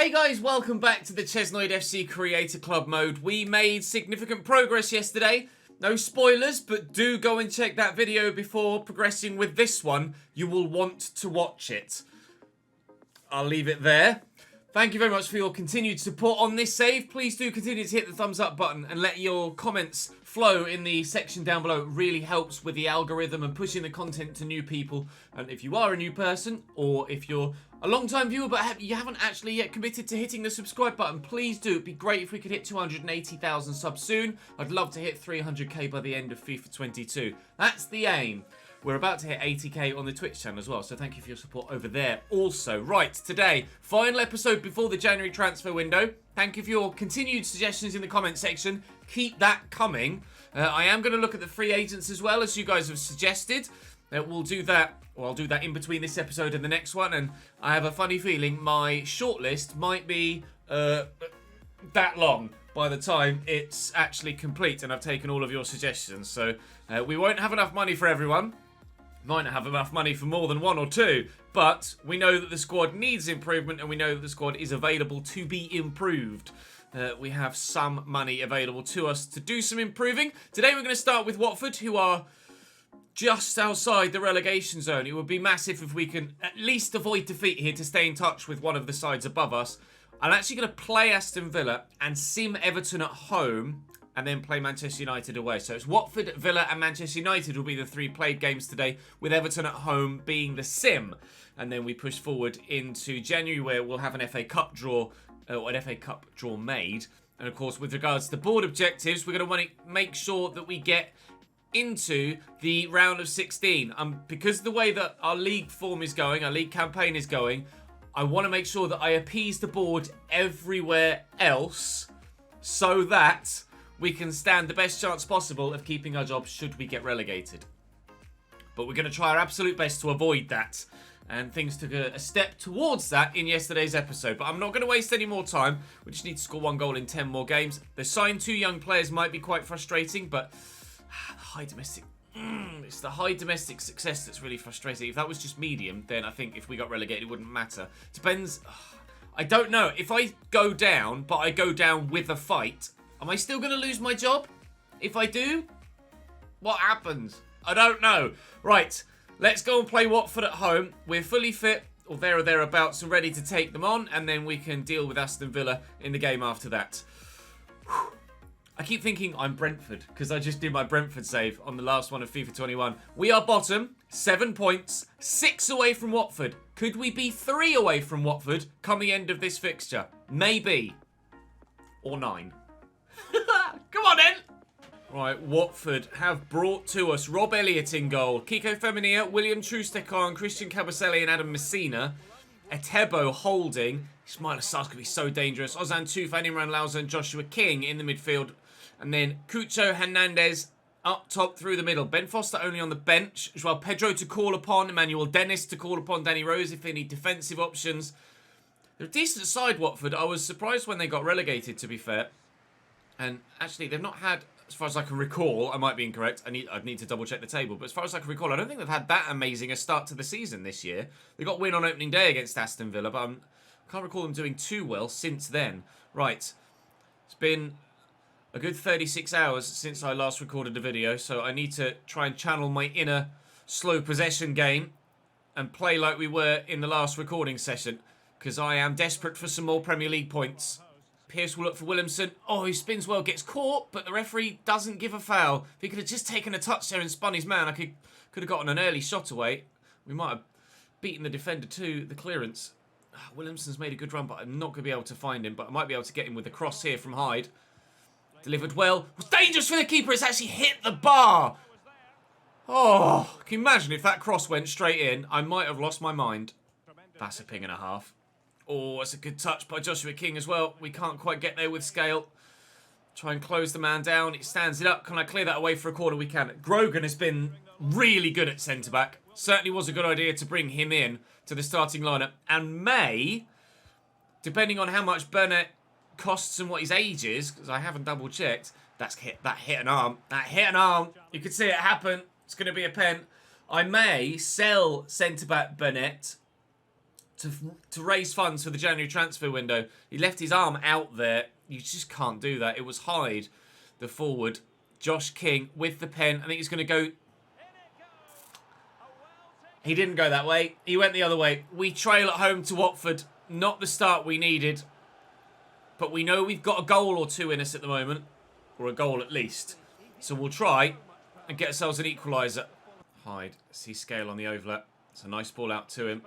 Hey guys, welcome back to the Chesnoid FC Creator Club mode. We made significant progress yesterday. No spoilers, but do go and check that video before progressing with this one. You will want to watch it. I'll leave it there. Thank you very much for your continued support on this save. Please do continue to hit the thumbs up button and let your comments flow in the section down below. It really helps with the algorithm and pushing the content to new people. And if you are a new person, or if you're a long-time viewer but you haven't actually yet committed to hitting the subscribe button, please do. It'd be great if we could hit 280,000 subs soon. I'd love to hit 300k by the end of FIFA 22. That's the aim. We're about to hit 80k on the Twitch channel as well, so thank you for your support over there also. Right, today, final episode before the January transfer window. Thank you for your continued suggestions in the comment section. Keep that coming. I am going to look at the free agents as well, as you guys have suggested. We'll do that, or I'll do that in between this episode and the next one, and I have a funny feeling my shortlist might be that long by the time it's actually complete and I've taken all of your suggestions. So we won't have enough money for everyone. Might not have enough money for more than one or two, but we know that the squad needs improvement and we know that the squad is available to be improved. We have some money available to us to do some improving. Today we're going to start with Watford, who are just outside the relegation zone. It would be massive if we can at least avoid defeat here to stay in touch with one of the sides above us. I'm actually going to play Aston Villa and sim Everton at home, and then play Manchester United away. So it's Watford, Villa and Manchester United will be the three played games today, with Everton at home being the sim. And then we push forward into January, where we'll have an FA Cup draw, or an FA Cup draw made. And of course, with regards to board objectives, we're going to want to make sure that we get into the round of 16. Because of the way that our league form is going, our league campaign is going, I want to make sure that I appease the board everywhere else, so that we can stand the best chance possible of keeping our job should we get relegated. But we're going to try our absolute best to avoid that. And things took a step towards that in yesterday's episode. But I'm not going to waste any more time. We just need to score 1 goal in 10 more games. The signed 2 young players might be quite frustrating, but high domestic... it's the high domestic success that's really frustrating. If that was just medium, then I think if we got relegated, it wouldn't matter. Depends... I don't know. If I go down, but I go down with a fight, am I still going to lose my job? If I do, what happens? I don't know. Right, let's go and play Watford at home. We're fully fit, or there or thereabouts, and ready to take them on, and then we can deal with Aston Villa in the game after that. Whew. I keep thinking I'm Brentford, because I just did my Brentford save on the last one of FIFA 21. We are bottom, 7 points, 6 away from Watford. Could we be 3 away from Watford come the end of this fixture? Maybe. Or 9. Come on then! Right, Watford have brought to us Rob Elliott in goal, Kiko Femenia, William Trustekon, Christian Cabasele and Adam Messina, Etebo holding, Ismail Assar's going to be so dangerous, Ozan Tufan, Imran Lauza and Joshua King in the midfield, and then Cucho Hernandez up top through the middle. Ben Foster only on the bench, as well Pedro to call upon, Emmanuel Dennis to call upon, Danny Rose if they need defensive options. They're a decent side, Watford. I was surprised when they got relegated, to be fair. And actually, they've not had, as far as I can recall, I might be incorrect, I'd need to double check the table, but as far as I can recall, I don't think they've had that amazing a start to the season this year. They got a win on opening day against Aston Villa, but I can't recall them doing too well since then. Right, it's been a good 36 hours since I last recorded a video, so I need to try and channel my inner slow possession game and play like we were in the last recording session, because I am desperate for some more Premier League points. Pierce will look for Williamson. Oh, he spins well, gets caught, but the referee doesn't give a foul. If he could have just taken a touch there and spun his man, I could have gotten an early shot away. We might have beaten the defender to the clearance. Williamson's made a good run, but I'm not going to be able to find him. But I might be able to get him with a cross here from Hyde. Delivered well. It was dangerous for the keeper. It's actually hit the bar. Oh, can you imagine if that cross went straight in? I might have lost my mind. That's a ping and a half. Oh, it's a good touch by Joshua King as well. We can't quite get there with scale. Try and close the man down. It stands it up. Can I clear that away for a corner? We can. Grogan has been really good at centre-back. Certainly was a good idea to bring him in to the starting lineup. And may, depending on how much Burnett costs and what his age is, because I haven't double-checked, that hit an arm. That hit an arm. You could see it happen. It's going to be a pen. I may sell centre-back Burnett to raise funds for the January transfer window. He left his arm out there. You just can't do that. It was Hyde, the forward. Josh King with the pen. I think he's going to go... He didn't go that way. He went the other way. We trail at home to Watford. Not the start we needed. But we know we've got a goal or two in us at the moment. Or a goal at least. So we'll try and get ourselves an equaliser. Hyde. See scale on the overlap. It's a nice ball out to him.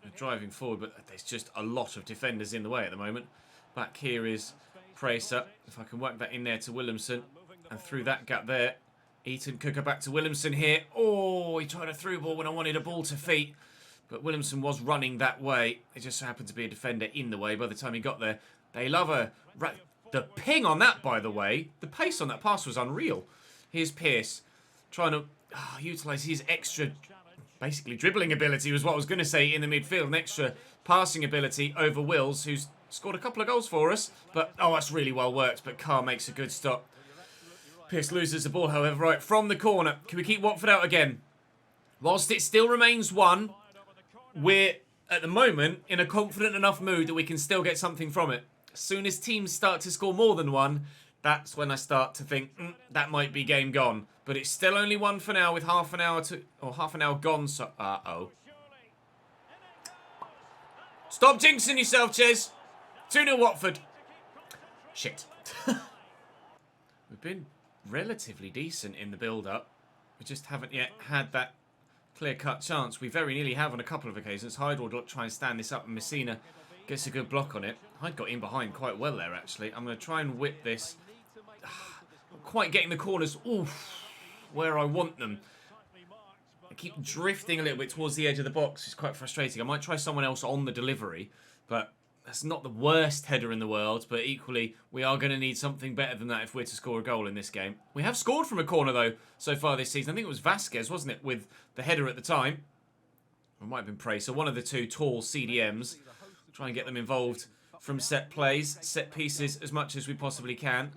We're driving forward, but there's just a lot of defenders in the way at the moment. Back here is Pracer. If I can work that in there to Williamson. And through that gap there, Eaton could go back to Williamson here. Oh, he tried a through ball when I wanted a ball to feet. But Williamson was running that way. It just so happened to be a defender in the way by the time he got there. They love a... The ping on that, by the way. The pace on that pass was unreal. Here's Pearce. Trying to utilise his extra... Basically, dribbling ability was what I was going to say in the midfield. An extra passing ability over Wills, who's scored a couple of goals for us. But, oh, that's really well worked. But Carr makes a good stop. Pearce loses the ball, however. Right, from the corner. Can we keep Watford out again? Whilst it still remains 1, we're, at the moment, in a confident enough mood that we can still get something from it. As soon as teams start to score more than 1, that's when I start to think, that might be game gone. But it's still only 1 for now with half an hour gone, so... Uh-oh. Stop jinxing yourself, Ches. 2-0 Watford. Shit. We've been relatively decent in the build-up. We just haven't yet had that clear-cut chance. We very nearly have on a couple of occasions. Hyde will try and stand this up, and Messina gets a good block on it. Hyde got in behind quite well there, actually. I'm going to try and whip this. Not quite getting the corners where I want them. I keep drifting a little bit towards the edge of the box. It's quite frustrating. I might try someone else on the delivery, but that's not the worst header in the world. But equally, we are going to need something better than that if we're to score a goal in this game. We have scored from a corner, though, so far this season. I think it was Vasquez, wasn't it, with the header at the time. It might have been Prey. So one of the two tall CDMs. Try and get them involved from set plays, set pieces as much as we possibly can.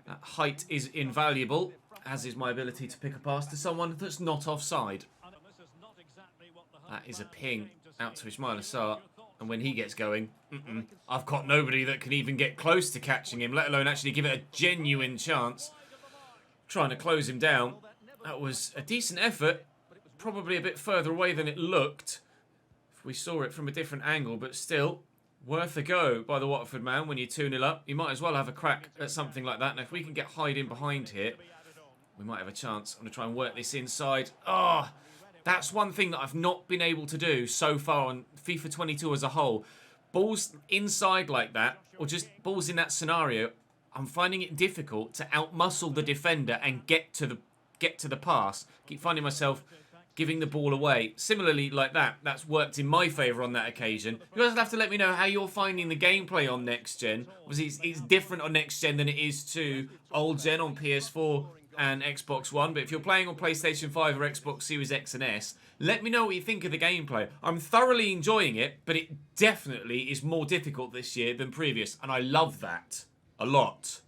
That height is invaluable, as is my ability to pick a pass to someone that's not offside. That is a ping out to Ismail Assar. And when he gets going, I've got nobody that can even get close to catching him, let alone actually give it a genuine chance. Trying to close him down. That was a decent effort. Probably a bit further away than it looked. If we saw it from a different angle, but still worth a go by the Watford man when you're 2-0 up. You might as well have a crack at something like that. And if we can get Hyde in behind here, we might have a chance. I'm going to try and work this inside. Oh, that's one thing that I've not been able to do so far on FIFA 22 as a whole. Balls inside like that, or just balls in that scenario, I'm finding it difficult to outmuscle the defender and get to the pass. Keep finding myself giving the ball away. Similarly, like that, that's worked in my favour on that occasion. You guys will have to let me know how you're finding the gameplay on Next Gen. Obviously, it's different on Next Gen than it is to Old Gen on PS4 and Xbox One. But if you're playing on PlayStation 5 or Xbox Series X and S, let me know what you think of the gameplay. I'm thoroughly enjoying it, but it definitely is more difficult this year than previous. And I love that a lot.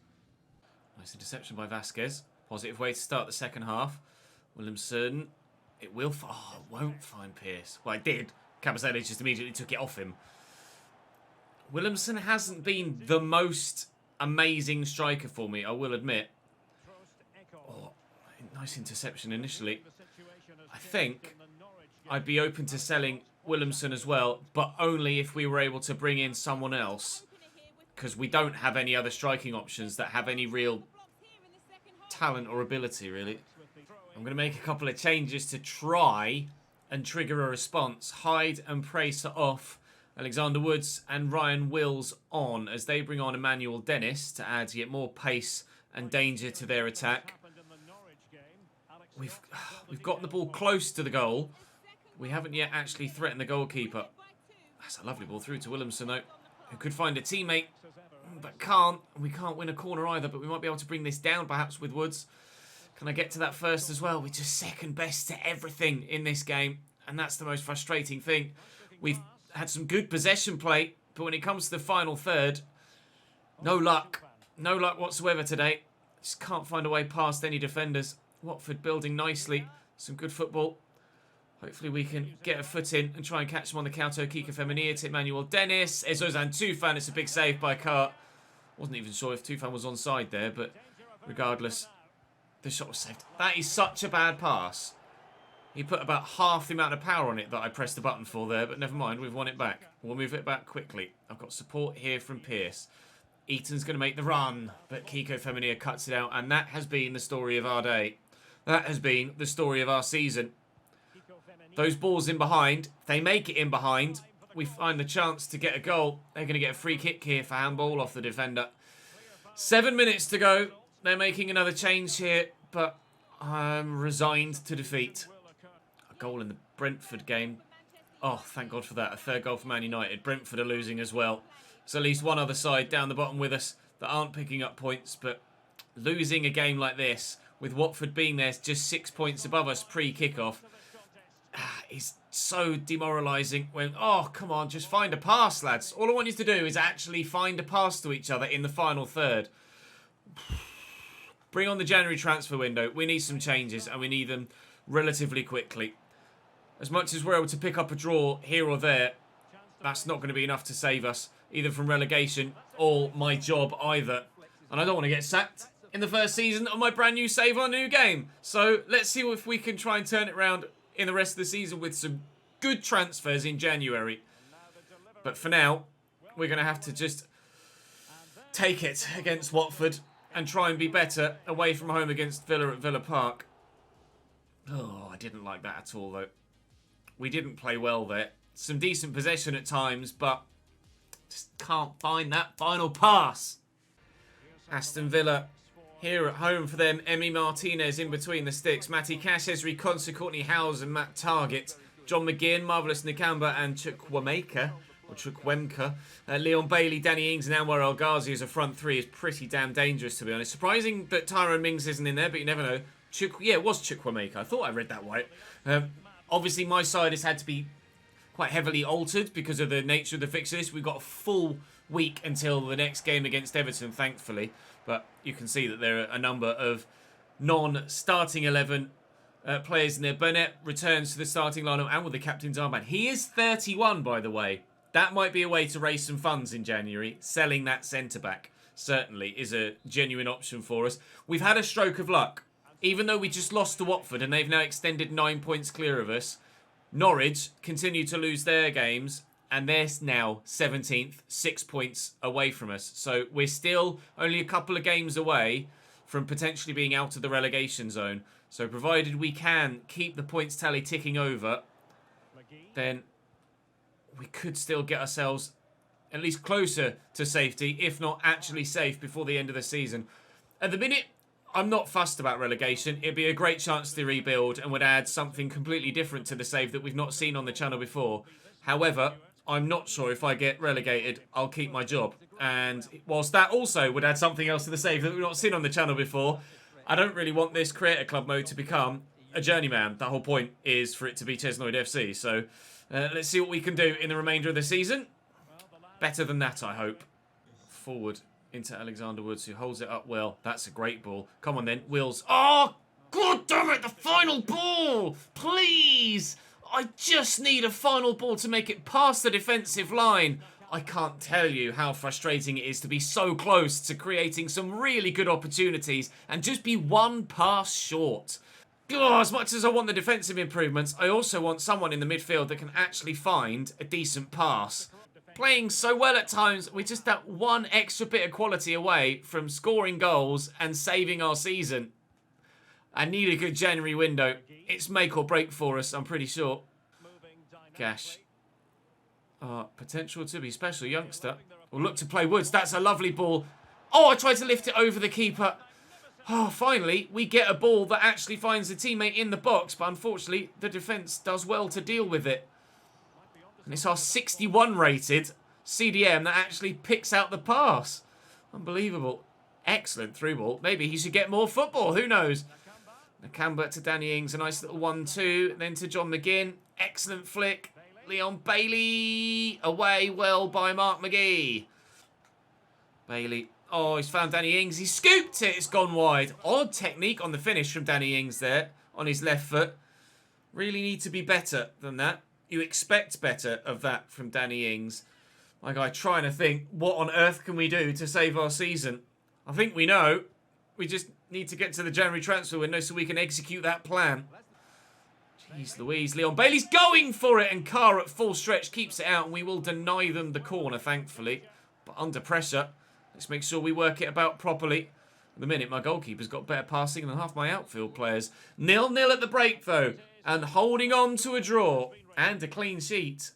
Nice interception by Vasquez. Positive way to start the second half. Williamson... It won't find Pearce. Well, it did. Cabasele just immediately took it off him. Williamson hasn't been the most amazing striker for me, I will admit. Oh, nice interception initially. I think I'd be open to selling Williamson as well, but only if we were able to bring in someone else. Because we don't have any other striking options that have any real talent or ability, really. I'm going to make a couple of changes to try and trigger a response. Hyde and Pracer off. Alexander Woods and Ryan Wills on as they bring on Emmanuel Dennis to add yet more pace and danger to their attack. We've got the ball close to the goal. We haven't yet actually threatened the goalkeeper. That's a lovely ball through to Williamson, though, who could find a teammate, but can't. We can't win a corner either, but we might be able to bring this down perhaps with Woods. Can I get to that first as well? We're just second best to everything in this game. And that's the most frustrating thing. We've had some good possession play, but when it comes to the final third, no luck. No luck whatsoever today. Just can't find a way past any defenders. Watford building nicely. Some good football. Hopefully we can get a foot in and try and catch him on the counter. Kiko Femenia to Emmanuel Dennis. Ezozan Tufan. It's a big save by Kart. Wasn't even sure if Tufan was onside there, but regardless, the shot was saved. That is such a bad pass. He put about half the amount of power on it that I pressed the button for there, but never mind, we've won it back. We'll move it back quickly. I've got support here from Pierce. Eaton's going to make the run, but Kiko Femenia cuts it out, and that has been the story of our day. That has been the story of our season. Those balls in behind, if they make it in behind, we find the chance to get a goal. They're going to get a free kick here for handball off the defender. 7 minutes to go. They're making another change here, but I'm resigned to defeat. A goal in the Brentford game. Oh, thank God for that. A third goal for Man United. Brentford are losing as well. So at least one other side down the bottom with us that aren't picking up points, but losing a game like this, with Watford being there just 6 points above us pre-kickoff, is so demoralising when, oh, come on, just find a pass, lads. All I want you to do is actually find a pass to each other in the final third. Bring on the January transfer window. We need some changes, and we need them relatively quickly. As much as we're able to pick up a draw here or there, that's not going to be enough to save us, either from relegation or my job either. And I don't want to get sacked in the first season of my brand new Save Our New game. So let's see if we can try and turn it around in the rest of the season with some good transfers in January. But for now, we're going to have to just take it against Watford and try and be better away from home against Villa at Villa Park. Oh, I didn't like that at all, though. We didn't play well there. Some decent possession at times, but just can't find that final pass. Aston Villa here at home for them. Emi Martinez in between the sticks. Matty Cash, Esri Konsa, Courtney Howes and Matt Target. John McGinn, Marvellous Nakamba and Chukwuemeka. Or Chukwuemeka. Leon Bailey, Danny Ings and Anwar El Ghazi as a front three is pretty damn dangerous, to be honest. Surprising that Tyrone Mings isn't in there, but you never know. Yeah, it was Chukwuemeka. I thought I read that right. Obviously, my side has had to be quite heavily altered because of the nature of the fixtures. We've got a full week until the next game against Everton, thankfully. But you can see that there are a number of non-starting 11 players in there. Burnett returns to the starting lineup and with the captain's armband. He is 31, by the way. That might be a way to raise some funds in January. Selling that centre-back certainly is a genuine option for us. We've had a stroke of luck. Even though we just lost to Watford and they've now extended 9 points clear of us, Norwich continue to lose their games and they're now 17th, 6 points away from us. So we're still only a couple of games away from potentially being out of the relegation zone. So provided we can keep the points tally ticking over, then we could still get ourselves at least closer to safety, if not actually safe before the end of the season. At the minute, I'm not fussed about relegation. It'd be a great chance to rebuild and would add something completely different to the Save that we've not seen on the channel before. However, I'm not sure if I get relegated, I'll keep my job. And whilst that also would add something else to the Save that we've not seen on the channel before, I don't really want this Creator Club mode to become a journeyman. The whole point is for it to be Chesnoid FC. So let's see what we can do in the remainder of the season. Better than that, I hope. Forward into Alexander Woods, who holds it up well. That's a great ball. Come on then, Wills. Oh, God damn it, the final ball! Please! I just need a final ball to make it past the defensive line. I can't tell you how frustrating it is to be so close to creating some really good opportunities and just be one pass short. Oh, as much as I want the defensive improvements, I also want someone in the midfield that can actually find a decent pass. Playing so well at times, we're just that one extra bit of quality away from scoring goals and saving our season. I need a good January window. It's make or break for us, I'm pretty sure. Gash. Potential to be special youngster. We'll look to play Woods. That's a lovely ball. Oh, I tried to lift it over the keeper. Oh, finally, we get a ball that actually finds a teammate in the box, but unfortunately, the defence does well to deal with it. And it's our 61 rated CDM that actually picks out the pass. Unbelievable. Excellent through ball. Maybe he should get more football. Who knows? Nakamba to Danny Ings. A nice little 1-2. Then to John McGinn. Excellent flick. Leon Bailey. Away well by Mark McGee. Bailey. Oh, he's found Danny Ings. He scooped it. It's gone wide. Odd technique on the finish from Danny Ings there. On his left foot. Really need to be better than that. You expect better of that from Danny Ings. My guy trying to think, what on earth can we do to save our season? I think we know. We just need to get to the January transfer window so we can execute that plan. Jeez Louise, Leon Bailey's going for it, and Carr at full stretch keeps it out, and we will deny them the corner, thankfully. But under pressure, let's make sure we work it about properly. At the minute, my goalkeeper's got better passing than half my outfield players. 0-0 at the break, though, and holding on to a draw and a clean sheet.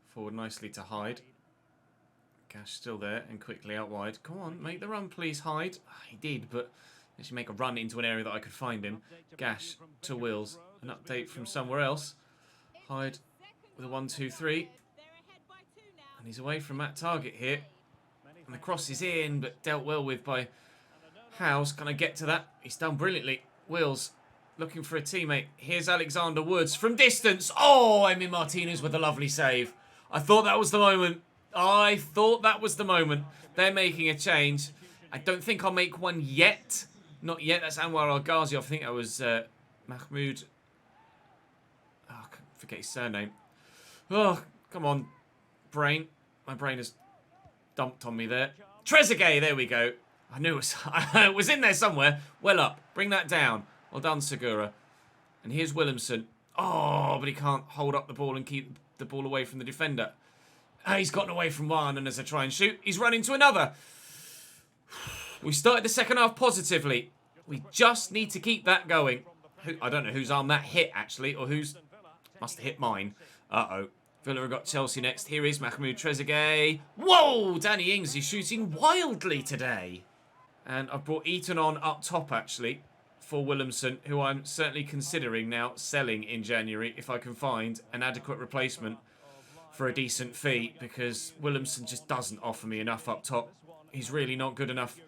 Forward nicely to Hyde. Gash still there and quickly out wide. Come on, make the run, please, Hyde. He did, but let's make a run into an area that I could find him. Gash to Wills. An update from somewhere else. Hyde with a 1-2-3. And he's away from that target here. And the cross is in, but dealt well with by Howes. Can I get to that? He's done brilliantly. Wills looking for a teammate. Here's Alexander Woods from distance. Oh, Emi Martinez with a lovely save. I thought that was the moment. I thought that was the moment. They're making a change. I don't think I'll make one yet. Not yet. That's Anwar Al-Ghazi. I think that was Mahmoud. Oh, I forget his surname. Oh, come on. Brain. My brain has dumped on me there. Trezeguet. There we go. I knew it was in there somewhere. Well up. Bring that down. Well done, Segura. And here's Williamson. Oh, but he can't hold up the ball and keep the ball away from the defender. He's gotten away from one, and as I try and shoot, he's run into another. We started the second half positively. We just need to keep that going. I don't know whose arm that hit, actually, or whose... Must have hit mine. Uh-oh. Villa have got Chelsea next. Here is Mahmoud Trezeguet. Whoa! Danny Ings is shooting wildly today. And I've brought Eaton on up top, actually, for Williamson, who I'm certainly considering now selling in January if I can find an adequate replacement for a decent fee, because Williamson just doesn't offer me enough up top. He's really not good enough.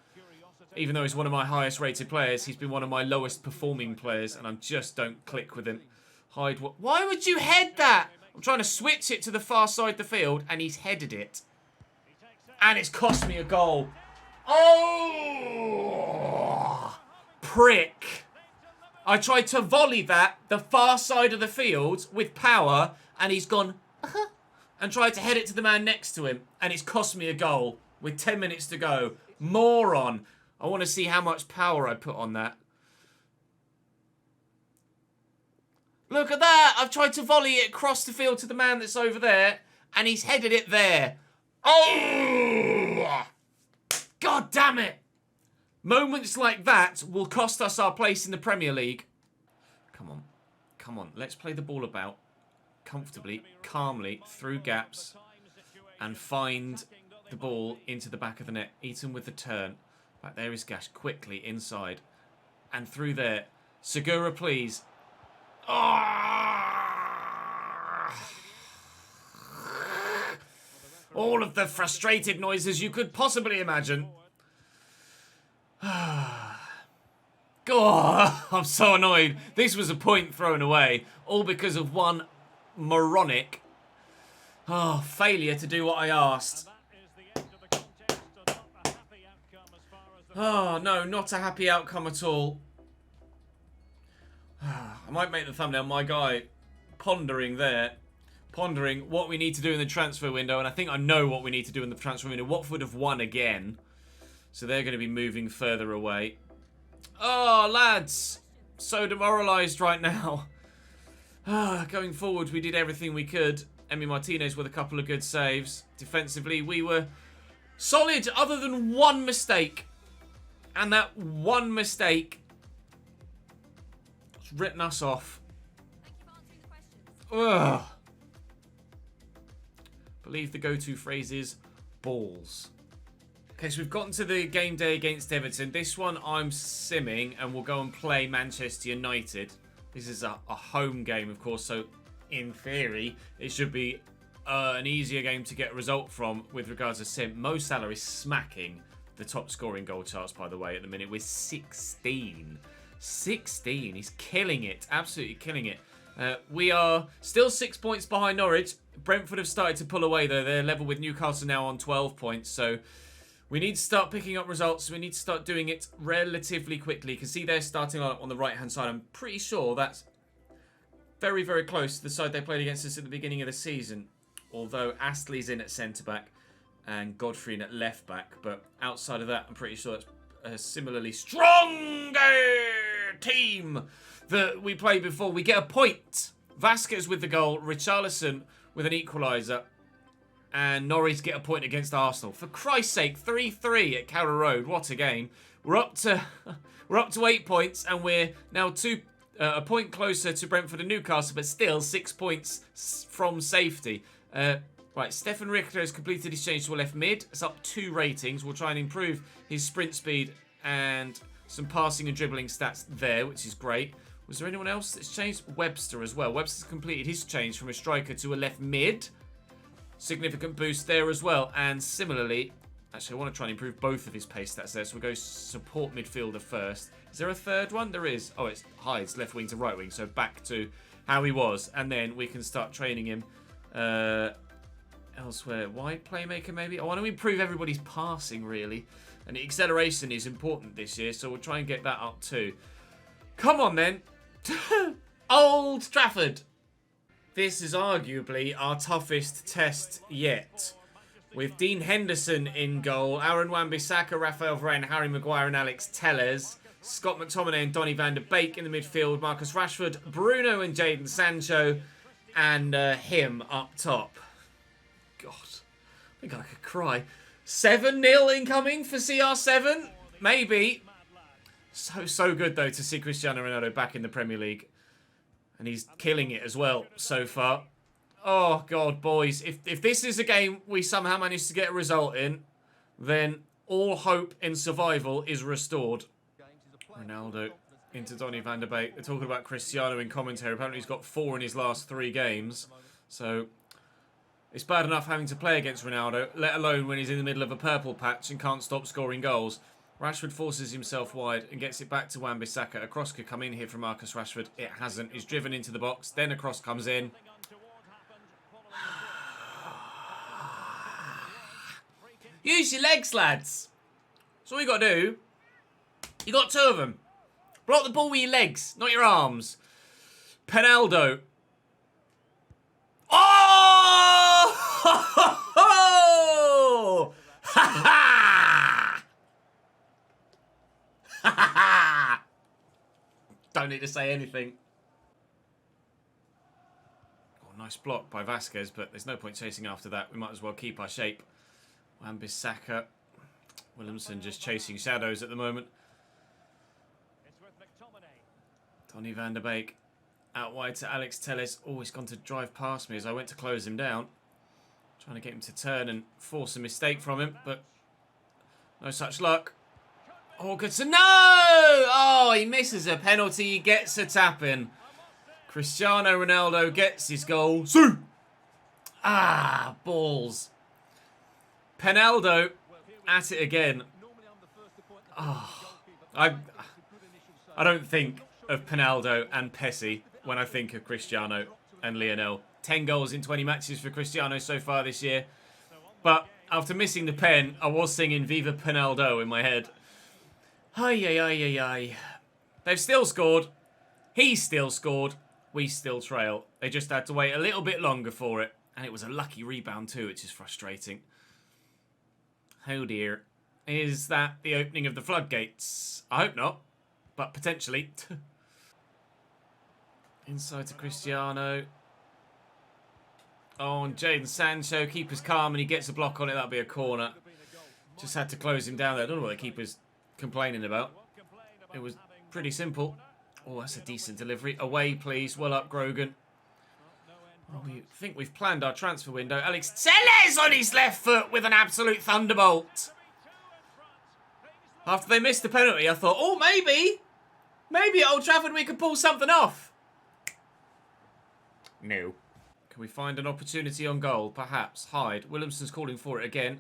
Even though he's one of my highest rated players, he's been one of my lowest performing players, and I just don't click with him. Hyde, why would you head that? I'm trying to switch it to the far side of the field, and he's headed it. And it's cost me a goal. Oh! Prick. I tried to volley that the far side of the field with power, and he's gone... and tried to head it to the man next to him, and it's cost me a goal with 10 minutes to go. Moron. I want to see how much power I put on that. Look at that. I've tried to volley it across the field to the man that's over there, and he's headed it there. Oh! God damn it. Moments like that will cost us our place in the Premier League. Come on. Come on. Let's play the ball about comfortably, calmly, through gaps, and find the ball into the back of the net. Eaton with the turn. Back there is Gash, quickly inside. And through there. Segura, please. Oh! All of the frustrated noises you could possibly imagine. God, I'm so annoyed. This was a point thrown away, all because of one moronic failure to do what I asked. Oh, no, not a happy outcome at all. I might make the thumbnail, my guy pondering there. Pondering what we need to do in the transfer window, and I think I know what we need to do in the transfer window. Watford have won again, so they're going to be moving further away. Oh, lads, so demoralised right now. Going forward, we did everything we could. Emi Martinez with a couple of good saves. Defensively, we were solid other than one mistake. And that one mistake has written us off. Ugh. I believe the go-to phrase is balls. Okay, so we've gotten to the game day against Everton. This one I'm simming, and we'll go and play Manchester United. This is a home game, of course, so in theory, it should be an easier game to get a result from with regards to sim. Mo Salah is smacking the top scoring goal charts, by the way, at the minute with 16. 16. He's killing it. Absolutely killing it. We are still 6 points behind Norwich. Brentford have started to pull away, though. They're level with Newcastle now on 12 points, so we need to start picking up results. We need to start doing it relatively quickly. You can see they're starting on the right-hand side. I'm pretty sure that's very, very close to the side they played against us at the beginning of the season. Although Astley's in at centre-back and Godfrey in at left-back. But outside of that, I'm pretty sure it's a similarly stronger team that we played before. We get a point. Vasquez with the goal. Richarlison with an equaliser. And Norwich get a point against Arsenal. For Christ's sake, 3-3 at Carrow Road. What a game. We're up to 8 points, and we're now a point closer to Brentford and Newcastle, but still 6 points from safety. Right, Stefan Richter has completed his change to a left mid. It's up 2 ratings. We'll try and improve his sprint speed and some passing and dribbling stats there, which is great. Was there anyone else that's changed? Webster as well. Webster's completed his change from a striker to a left mid. Significant boost there as well. And similarly, actually I want to try and improve both of his pace stats there. So we'll go support midfielder first. Is there a third one? There is. Oh, it's Hyde's left wing to right wing. So back to how he was. And then we can start training him elsewhere. Wide playmaker maybe? I want to improve everybody's passing really. And the acceleration is important this year. So we'll try and get that up too. Come on then. Old Trafford. This is arguably our toughest test yet. With Dean Henderson in goal, Aaron Wan-Bissaka, Rafael Varane, Harry Maguire and Alex Telles, Scott McTominay and Donny van de Beek in the midfield, Marcus Rashford, Bruno and Jadon Sancho, and him up top. God, I think I could cry. 7-0 incoming for CR7? Maybe. So good though to see Cristiano Ronaldo back in the Premier League. And he's killing it as well so far. Oh, God, boys. If this is a game we somehow manage to get a result in, then all hope in survival is restored. Ronaldo into Donny van de Beek. They're talking about Cristiano in commentary. Apparently he's got 4 in his last 3 games. So it's bad enough having to play against Ronaldo, let alone when he's in the middle of a purple patch and can't stop scoring goals. Rashford forces himself wide and gets it back to Wan-Bissaka. A cross could come in here from Marcus Rashford. It hasn't. He's driven into the box. Then a cross comes in. Use your legs, lads. That's all you got to do. You got 2 of them. Block the ball with your legs, not your arms. Penaldo. Oh! Ha ha! Don't need to say anything. Oh, nice block by Vasquez, but there's no point chasing after that. We might as well keep our shape. Wan-Bissaka. Williamson just chasing shadows at the moment. Donny van de Beek. Out wide to Alex Telles. Oh, he's gone to drive past me as I went to close him down. Trying to get him to turn and force a mistake from him, but no such luck. Oh, good to know! Oh, he misses a penalty. He gets a tap in. Cristiano Ronaldo gets his goal. See! Ah, balls. Penaldo at it again. Oh, I don't think of Penaldo and Pessi when I think of Cristiano and Lionel. 10 goals in 20 matches for Cristiano so far this year. But after missing the pen, I was singing Viva Penaldo in my head. Ay, ay, ay, ay, ay. They've still scored. He's still scored. We still trail. They just had to wait a little bit longer for it. And it was a lucky rebound too, which is frustrating. Oh dear. Is that the opening of the floodgates? I hope not. But potentially. Inside to Cristiano. Oh, and Jadon Sancho. Keeper's calm and he gets a block on it. That'll be a corner. Just had to close him down there. I don't know what the keeper's complaining about. It was pretty simple. Oh, that's a decent delivery. Away, please. Well up, Grogan. Oh, we think we've planned our transfer window. Alex Telles on his left foot with an absolute thunderbolt. After they missed the penalty, I thought, oh, maybe at Old Trafford we could pull something off. No. Can we find an opportunity on goal? Perhaps. Hyde. Williamson's calling for it again.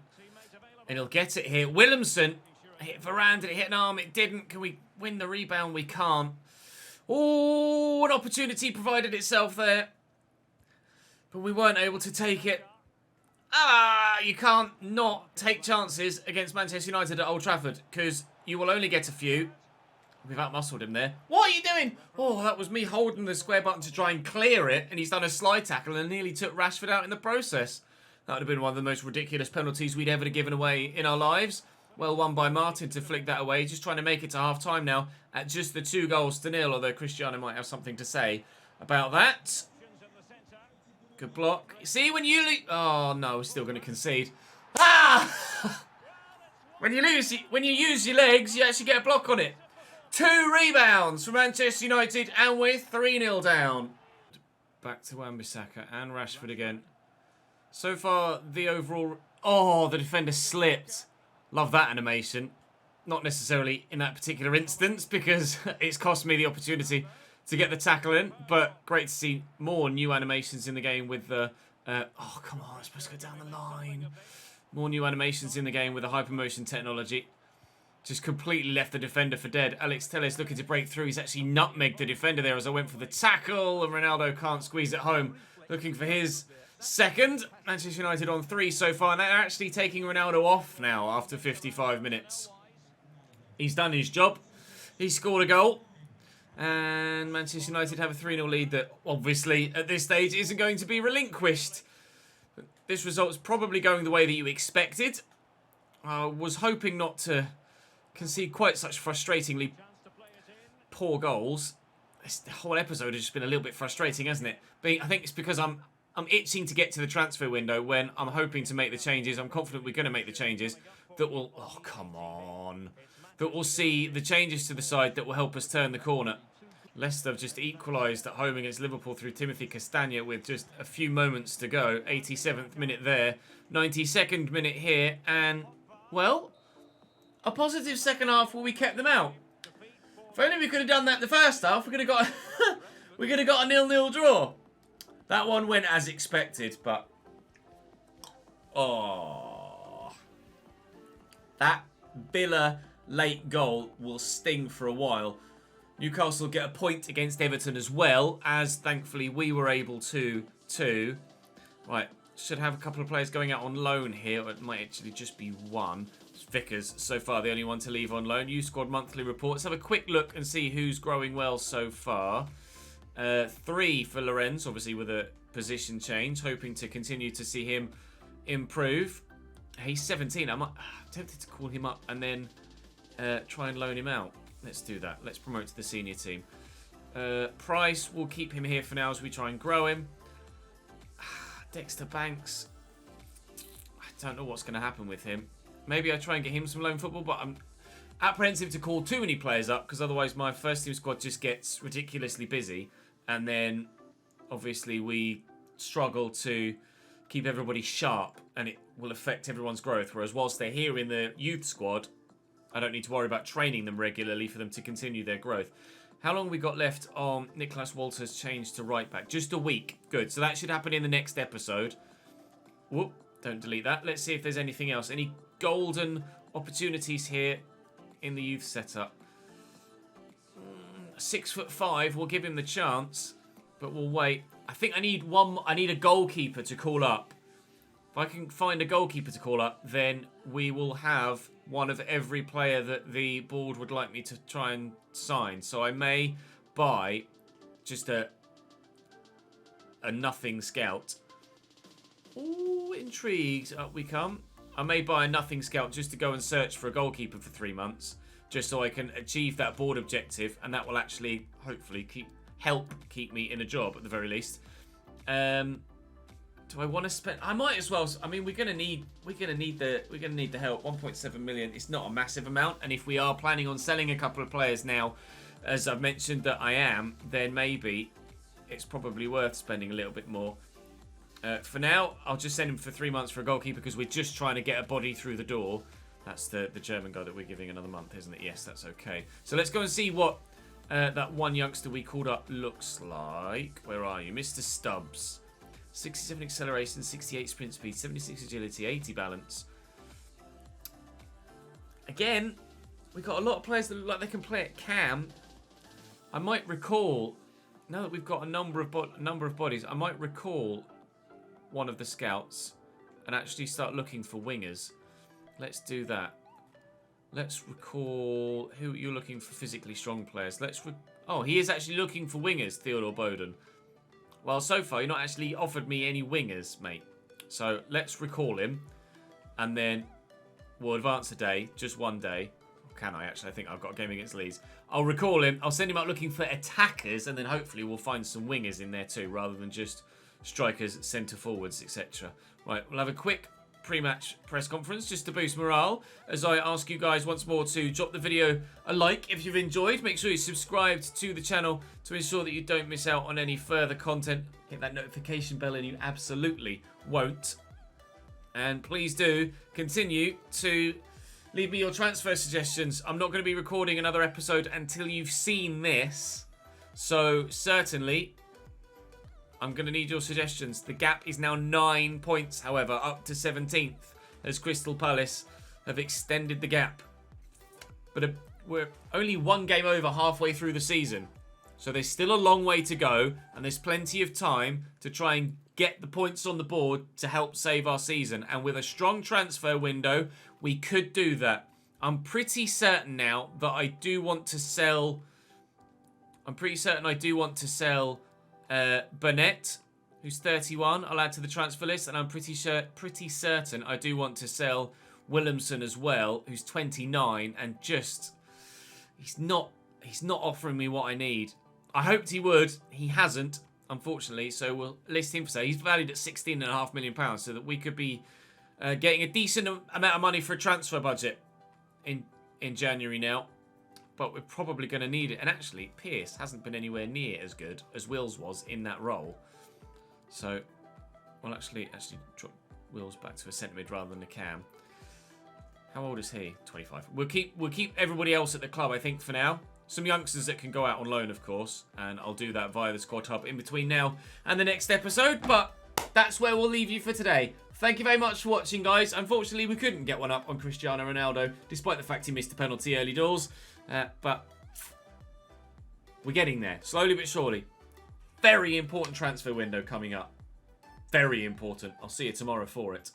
And he'll get it here. Williamson hit Varane. Did it hit an arm? It didn't. Can we win the rebound? We can't. Oh, an opportunity provided itself there. But we weren't able to take it. Ah, you can't not take chances against Manchester United at Old Trafford because you will only get a few. We've outmuscled him there. What are you doing? Oh, that was me holding the square button to try and clear it, and he's done a slide tackle and nearly took Rashford out in the process. That would have been one of the most ridiculous penalties we'd ever given away in our lives. Well won by Martin to flick that away. Just trying to make it to half-time now at just the 2-0, although Cristiano might have something to say about that. Good block. See, when you... Oh, no, we're still going to concede. Ah! When you use your legs, you actually get a block on it. 2 rebounds for Manchester United, and we're 3-0 down. Back to Wan-Bissaka and Rashford again. So far, the overall... Oh, the defender slipped. Love that animation. Not necessarily in that particular instance, because it's cost me the opportunity to get the tackle in. But great to see more new animations in the game with the... oh, come on, I'm supposed to go down the line. More new animations in the game with the hypermotion technology. Just completely left the defender for dead. Alex Telles looking to break through. He's actually nutmegged the defender there as I went for the tackle. And Ronaldo can't squeeze it home. Looking for his second. Manchester United on 3 so far. And they're actually taking Ronaldo off now after 55 minutes. He's done his job. He scored a goal. And Manchester United have a 3-0 lead that obviously at this stage isn't going to be relinquished. This result's probably going the way that you expected. I was hoping not to concede quite such frustratingly poor goals. The whole episode has just been a little bit frustrating, hasn't it? But I think it's because I'm itching to get to the transfer window when I'm hoping to make the changes. I'm confident we're going to make the changes that will... Oh, come on. That will see the changes to the side that will help us turn the corner. Leicester have just equalised at home against Liverpool through Timothy Castagna with just a few moments to go. 87th minute there. 92nd minute here. And, well, a positive second half where we kept them out. If only we could have done that the first half, we could have got we could have got a 0-0 draw. That one went as expected, but... Oh. That Villa late goal will sting for a while. Newcastle get a point against Everton as well, as thankfully we were able to too. Right, should have a couple of players going out on loan here, or it might actually just be one. Vickers, so far the only one to leave on loan. Youth Squad monthly report. Let's have a quick look and see who's growing well so far. 3 for Lorenz, obviously with a position change, hoping to continue to see him improve. He's 17. I'm tempted to call him up and then try and loan him out. Let's do that. Let's promote to the senior team. Price, we'll keep him here for now as we try and grow him. Dexter Banks. I don't know what's going to happen with him. Maybe I try and get him some loan football, but I'm apprehensive to call too many players up because otherwise my first team squad just gets ridiculously busy. And then, obviously, we struggle to keep everybody sharp and it will affect everyone's growth. Whereas whilst they're here in the youth squad, I don't need to worry about training them regularly for them to continue their growth. How long have we got left on Nicholas Walters change to right back? Just a week. Good. So that should happen in the next episode. Whoop. Don't delete that. Let's see if there's anything else. Any golden opportunities here in the youth setup. 6'5". We'll give him the chance, but we'll wait. I think I need one. I need a goalkeeper to call up. If I can find a goalkeeper to call up, then we will have one of every player that the board would like me to try and sign. So I may buy just a nothing scout. Ooh, intrigued. Up we come. I may buy a nothing scout just to go and search for a goalkeeper for 3 months, just so I can achieve that board objective, and that will actually hopefully help keep me in a job at the very least. Do I want to spend? I might as well. I mean, we're gonna need the help. 1.7 million. It's not a massive amount, and if we are planning on selling a couple of players now, as I've mentioned that I am, then maybe it's probably worth spending a little bit more. For now, I'll just send him for 3 months for a goalkeeper because we're just trying to get a body through the door. That's the German guy that we're giving another month, isn't it? Yes, that's okay. So let's go and see what that one youngster we called up looks like. Where are you? Mr. Stubbs. 67 acceleration, 68 sprint speed, 76 agility, 80 balance. Again, we've got a lot of players that look like they can play at cam. I might recall, now that we've got a number of bodies, I might recall one of the scouts and actually start looking for wingers. Let's do that. Let's recall who you're looking for physically strong players. Oh, he is actually looking for wingers, Theodore Bowden. Well, so far, you've not actually offered me any wingers, mate. So let's recall him. And then we'll advance a day, just one day. Or can I actually? I think I've got a game against Leeds. I'll recall him. I'll send him out looking for attackers. And then hopefully we'll find some wingers in there too, rather than just strikers, centre forwards, etc. Right, we'll have a quick pre-match press conference just to boost morale as I ask you guys once more to drop the video a like if you've enjoyed. Make sure you're subscribed to the channel to ensure that you don't miss out on any further content. Hit that notification bell and you absolutely won't. And please do continue to leave me your transfer suggestions. I'm not going to be recording another episode until you've seen this, so certainly I'm going to need your suggestions. The gap is now 9 points, however, up to 17th, as Crystal Palace have extended the gap. But we're only one game over halfway through the season. So there's still a long way to go, and there's plenty of time to try and get the points on the board to help save our season. And with a strong transfer window, we could do that. I'm pretty certain now that I do want to sell... Burnett, who's 31, I'll add to the transfer list, and I'm pretty certain I do want to sell Williamson as well, who's 29, and just he's not offering me what I need. I hoped he would. He hasn't, unfortunately, so we'll list him for sale. He's valued at £16.5 million, so that we could be getting a decent amount of money for a transfer budget in January now. But we're probably going to need it. And actually, Pearce hasn't been anywhere near as good as Wills was in that role. So, we'll actually drop Wills back to a centre mid rather than a cam. How old is he? 25. We'll keep everybody else at the club, I think, for now. Some youngsters that can go out on loan, of course. And I'll do that via the Squad Hub in between now and the next episode. But that's where we'll leave you for today. Thank you very much for watching, guys. Unfortunately, we couldn't get one up on Cristiano Ronaldo, despite the fact he missed a penalty early doors. But we're getting there, slowly but surely. Very important transfer window coming up. Very important. I'll see you tomorrow for it.